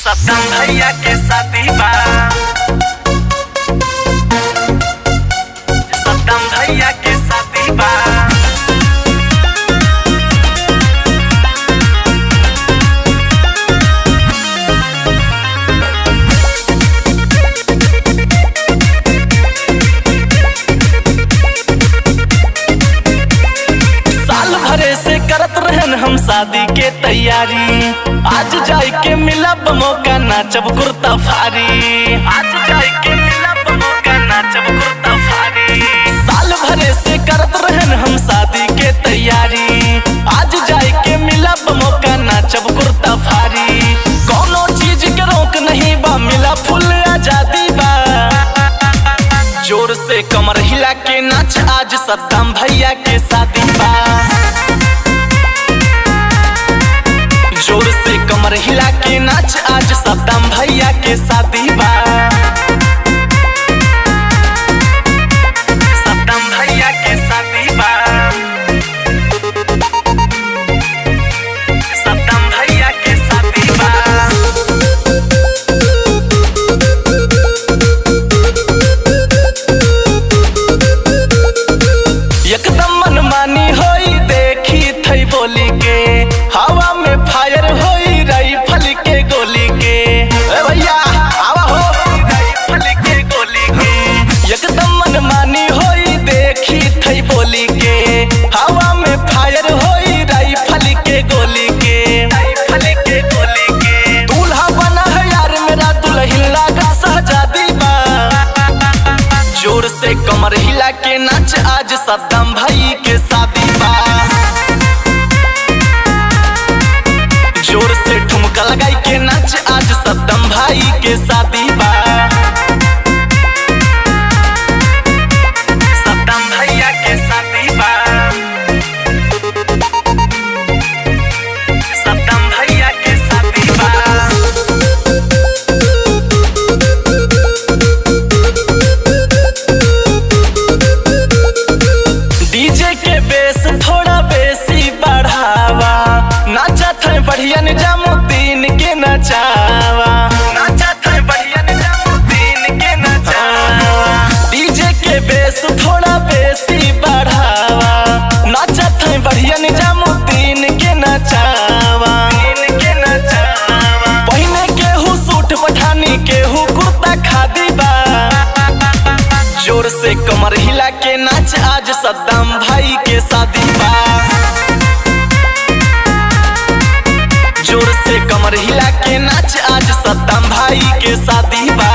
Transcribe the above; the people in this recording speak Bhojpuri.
सद्दाम भैया के शादी बा। सद्दाम भैया के शादी बा। साल भरे से करत रहन हम शादी के तैयारी, आज जाई के मिलब मौका नाचब कुर्ता फारी। आज जाई के मिलब मौका नाचब कुर्ता फारी। साल भरे से करत रहन हम शादी के तैयारी, आज जाई के मिलब मौका नाचब कुर्ता फारी। कोनो चीज के रोक नहीं बा, मिला फुल आजादी बा। जोर से कमर हिला के नाच, आज सद्दाम भैया के शादी बा। जोर से कमर हिला के नाच, आज सद्दाम भैया के शादी बा। सद्दाम भैया के शादी बा। सद्दाम भैया के शादी बा। एकदम मनमानी होई देखी थई बोली के, हवा में फायर होई राइफल के गोली के। ए भैया आवा हो राइफल के गोली के। एकदम मनमानी होई देखी थई बोली के, हवा में फायर होई राइफल के गोली के। राइफल के गोली के। दूल्हा बना है यार मेरा, दुल्हन लागत शहजादी बा। जोर से कमर हिला के नाच, आज सद्दाम भाई के शादी बा। जोर से ठुमका लगाई के नाच, आज सद्दाम भाई के शादी बा। सद्दाम भैया के शादी बा। सद्दाम भैया के शादी बा। डीजे के बेस थोड़ा बेसी बढ़ावा, नाचत है बढ़िया निजामुद्दीन के नचावा। नाचत है बढ़िया निजामुद्दीन के नचावा। डीजे के बेस थोड़ा बेसी बढ़ावा, नाचत है बढ़िया निजामुद्दीन के नचावा। के नचावा। पहिने केहू सूट पठानी, केहू कुर्ता खादी बा। जोर से कमर हिला के नाच, आज सद्दाम भाई के शादी बा। जोर से कमर हिला के नाच, आज सद्दाम भाई के शादी बा।